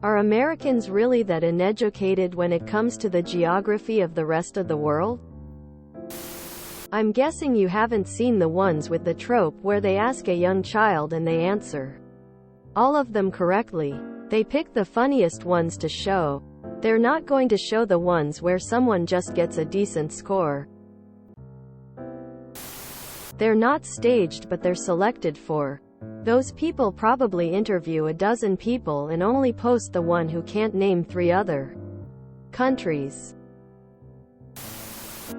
Are Americans really that uneducated when it comes to the geography of the rest of the world? I'm guessing you haven't seen the ones with the trope where they ask a young child and they answer all of them correctly. They pick the funniest ones to show. They're not going to show the ones where someone just gets a decent score. They're not staged, but they're selected for. Those people probably interview a dozen people and only post the one who can't name 3 other countries.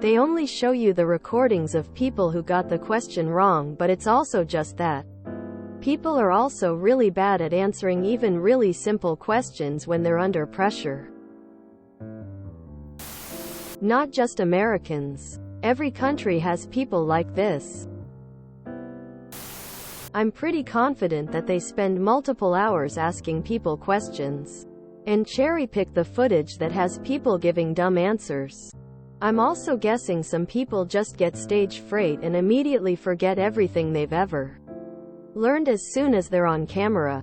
They only show you the recordings of people who got the question wrong, but it's also just that. People are also really bad at answering even really simple questions when they're under pressure. Not just Americans. Every country has people like this. I'm pretty confident that they spend multiple hours asking people questions and cherry-pick the footage that has people giving dumb answers. I'm also guessing some people just get stage fright and immediately forget everything they've ever learned as soon as they're on camera.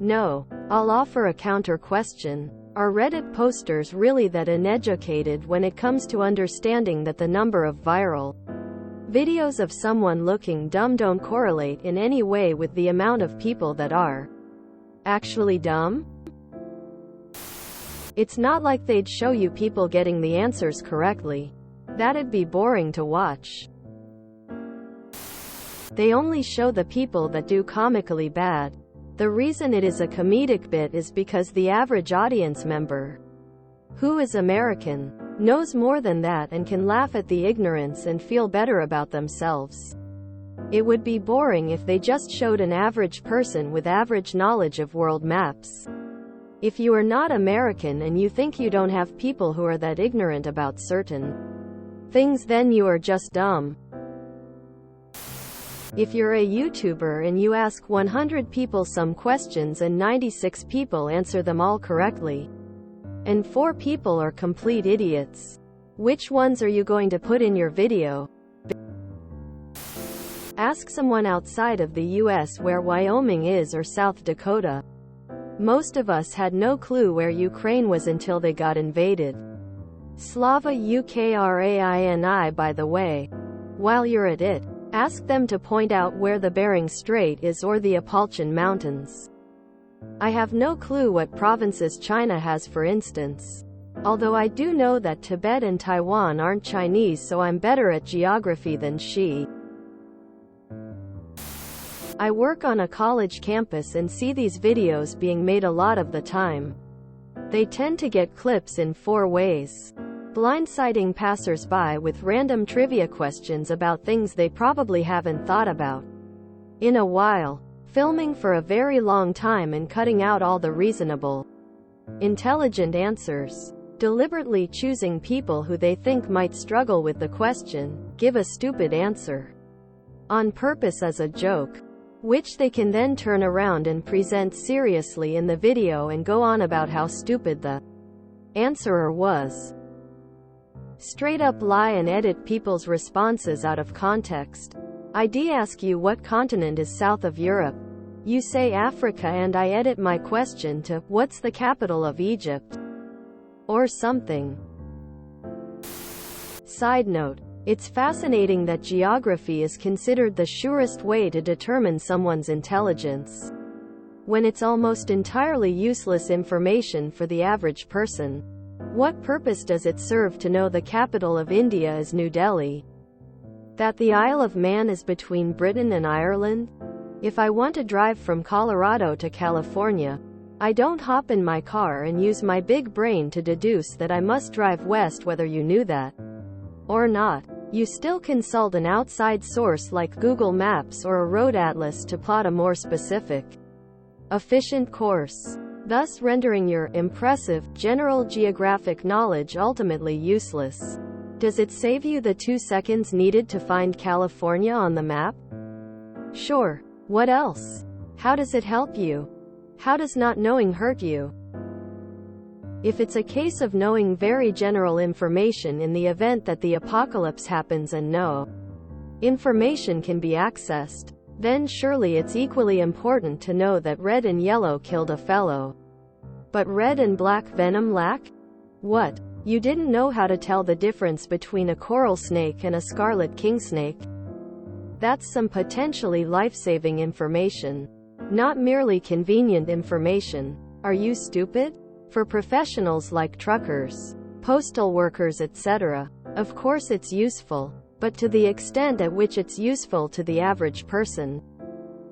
No. I'll offer a counter question. Are Reddit posters really that uneducated when it comes to understanding that the number of viral videos of someone looking dumb don't correlate in any way with the amount of people that are actually dumb? It's not like they'd show you people getting the answers correctly. That'd be boring to watch. They only show the people that do comically bad. The reason it is a comedic bit is because the average audience member, who is American, knows more than that and can laugh at the ignorance and feel better about themselves. It would be boring if they just showed an average person with average knowledge of world maps. If you are not American and you think you don't have people who are that ignorant about certain things, then you are just dumb. If you're a YouTuber and you ask 100 people some questions and 96 people answer them all correctly, and 4 people are complete idiots, which ones are you going to put in your video? Ask someone outside of the US where Wyoming is or South Dakota. Most of us had no clue where Ukraine was until they got invaded. Slava Ukraini, by the way. While you're at it, ask them to point out where the Bering Strait is or the Appalachian Mountains. I have no clue what provinces China has, for instance. Although I do know that Tibet and Taiwan aren't Chinese, so I'm better at geography than she. I work on a college campus and see these videos being made a lot of the time. They tend to get clips in 4 ways. Blindsiding passers-by with random trivia questions about things they probably haven't thought about in a while. Filming for a very long time and cutting out all the reasonable, intelligent answers. Deliberately choosing people who they think might struggle with the question, give a stupid answer on purpose as a joke, which they can then turn around and present seriously in the video and go on about how stupid the answerer was. Straight up lie and edit people's responses out of context. I'd ask you what continent is south of Europe. You say Africa and I edit my question to, what's the capital of Egypt? Or something. Side note. It's fascinating that geography is considered the surest way to determine someone's intelligence, when it's almost entirely useless information for the average person. What purpose does it serve to know the capital of India is New Delhi? That the Isle of Man is between Britain and Ireland? If I want to drive from Colorado to California, I don't hop in my car and use my big brain to deduce that I must drive west whether you knew that or not. You still consult an outside source like Google Maps or a road atlas to plot a more specific, efficient course, thus rendering your impressive general geographic knowledge ultimately useless. Does it save you the 2 seconds needed to find California on the map? Sure. What else? How does it help you? How does not knowing hurt you? If it's a case of knowing very general information in the event that the apocalypse happens and no information can be accessed, then surely it's equally important to know that red and yellow killed a fellow. But red and black venom lack? What? You didn't know how to tell the difference between a coral snake and a scarlet kingsnake? That's some potentially life-saving information. Not merely convenient information. Are you stupid? For professionals like truckers, postal workers, etc., of course it's useful, but to the extent at which it's useful to the average person,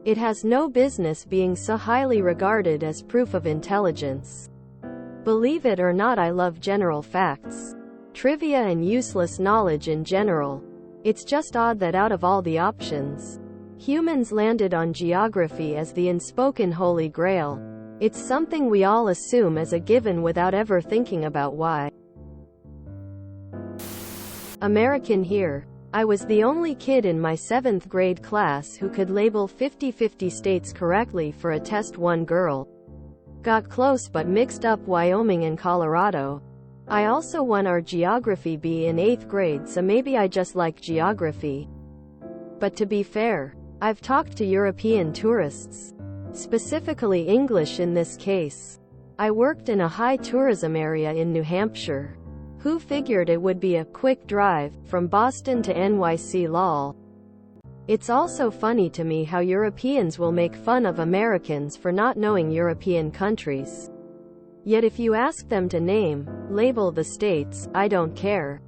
it has no business being so highly regarded as proof of intelligence. Believe it or not, I love general facts, trivia and useless knowledge in general. It's just odd that out of all the options, humans landed on geography as the unspoken holy grail. It's something we all assume as a given without ever thinking about why. American here. I was the only kid in my 7th grade class who could label 50-50 states correctly for a test. One girl got close but mixed up Wyoming and Colorado. I also won our geography B in 8th grade, so maybe I just like geography. But to be fair, I've talked to European tourists, specifically English in this case. I worked in a high tourism area in New Hampshire. Who figured it would be a quick drive from Boston to NYC? Lol. It's also funny to me how Europeans will make fun of Americans for not knowing European countries. Yet if you ask them to label the states, I don't care.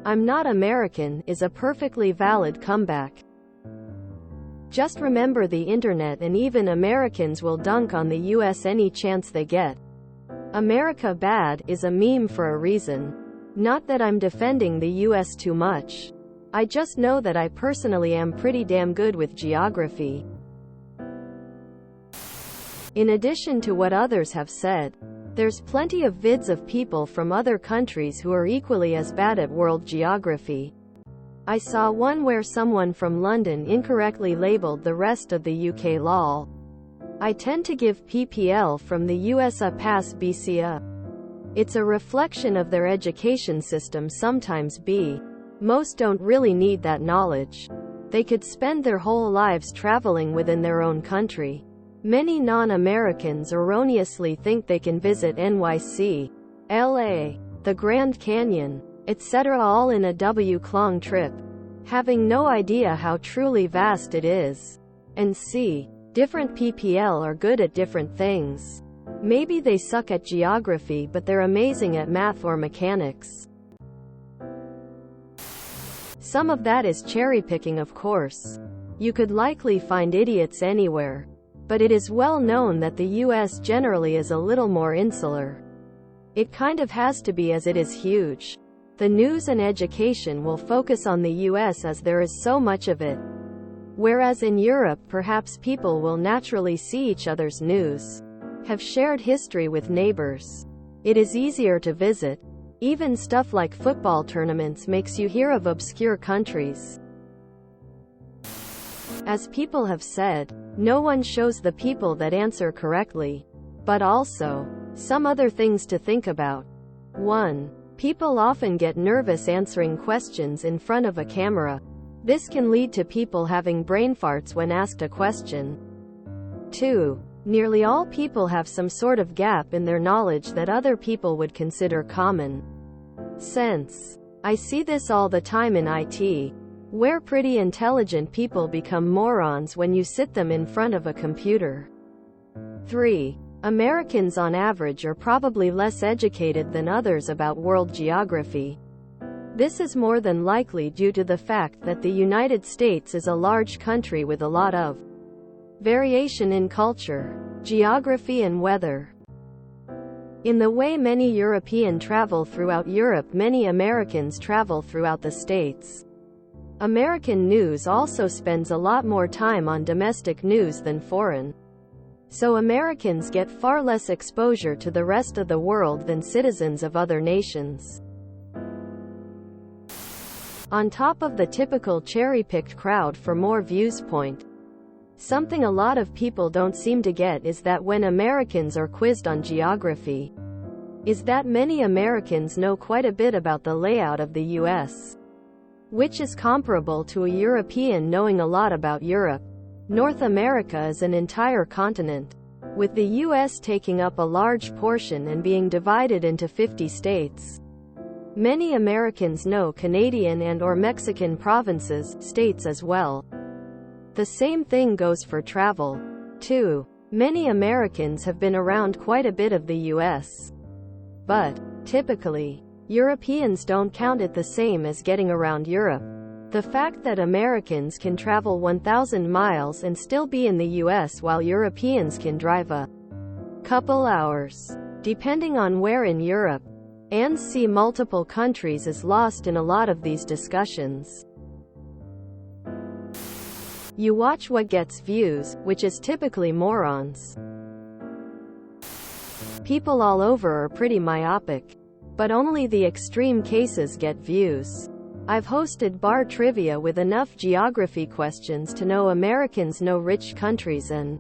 I'm not American is a perfectly valid comeback. Just remember the internet, and even Americans will dunk on the US any chance they get. America bad is a meme for a reason. Not that I'm defending the US too much. I just know that I personally am pretty damn good with geography. In addition to what others have said, there's plenty of vids of people from other countries who are equally as bad at world geography. I saw one where someone from London incorrectly labeled the rest of the UK. Lol. I tend to give PPL from the US a pass. BC a. It's a reflection of their education system sometimes. B. Most don't really need that knowledge. They could spend their whole lives traveling within their own country. Many non-Americans erroneously think they can visit NYC, LA, the Grand Canyon, etc. all in a W-long trip, having no idea how truly vast it is. And C. Different PPL are good at different things. Maybe they suck at geography, but they're amazing at math or mechanics. Some of that is cherry-picking, of course. You could likely find idiots anywhere. But it is well known that the US generally is a little more insular. It kind of has to be, as it is huge. The news and education will focus on the US as there is so much of it. Whereas in Europe, perhaps people will naturally see each other's news, have shared history with neighbors. It is easier to visit. Even stuff like football tournaments makes you hear of obscure countries. As people have said, no one shows the people that answer correctly. But also, some other things to think about. 1. People often get nervous answering questions in front of a camera. This can lead to people having brain farts when asked a question. 2. Nearly all people have some sort of gap in their knowledge that other people would consider common sense. I see this all the time in IT, where pretty intelligent people become morons when you sit them in front of a computer. 3. Americans on average are probably less educated than others about world geography. This is more than likely due to the fact that the United States is a large country with a lot of variation in culture, geography and weather. In the way many Europeans travel throughout Europe, many Americans travel throughout the States. American news also spends a lot more time on domestic news than foreign. So Americans get far less exposure to the rest of the world than citizens of other nations. On top of the typical cherry-picked crowd for more views point, something a lot of people don't seem to get is that when Americans are quizzed on geography, is that many Americans know quite a bit about the layout of the US, which is comparable to a European knowing a lot about Europe. North America is an entire continent, with the U.S. taking up a large portion and being divided into 50 states. Many Americans know Canadian and/or Mexican provinces, states as well. The same thing goes for travel, too. Many Americans have been around quite a bit of the U.S. But, typically, Europeans don't count it the same as getting around Europe. The fact that Americans can travel 1,000 miles and still be in the U.S. while Europeans can drive a couple hours, depending on where in Europe, and see multiple countries is lost in a lot of these discussions. You watch what gets views, which is typically morons. People all over are pretty myopic, but only the extreme cases get views. I've hosted bar trivia with enough geography questions to know Americans know rich countries and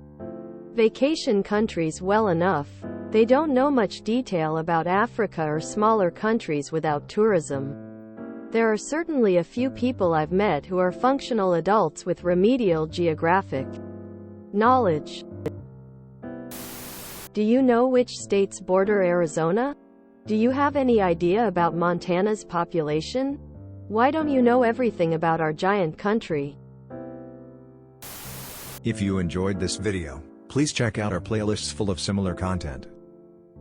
vacation countries well enough. They don't know much detail about Africa or smaller countries without tourism. There are certainly a few people I've met who are functional adults with remedial geographic knowledge. Do you know which states border Arizona? Do you have any idea about Montana's population? Why don't you know everything about our giant country? If you enjoyed this video, please check out our playlists full of similar content.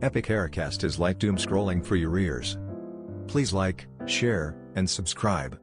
Epic Aircast is like doom scrolling for your ears. Please like, share, and subscribe.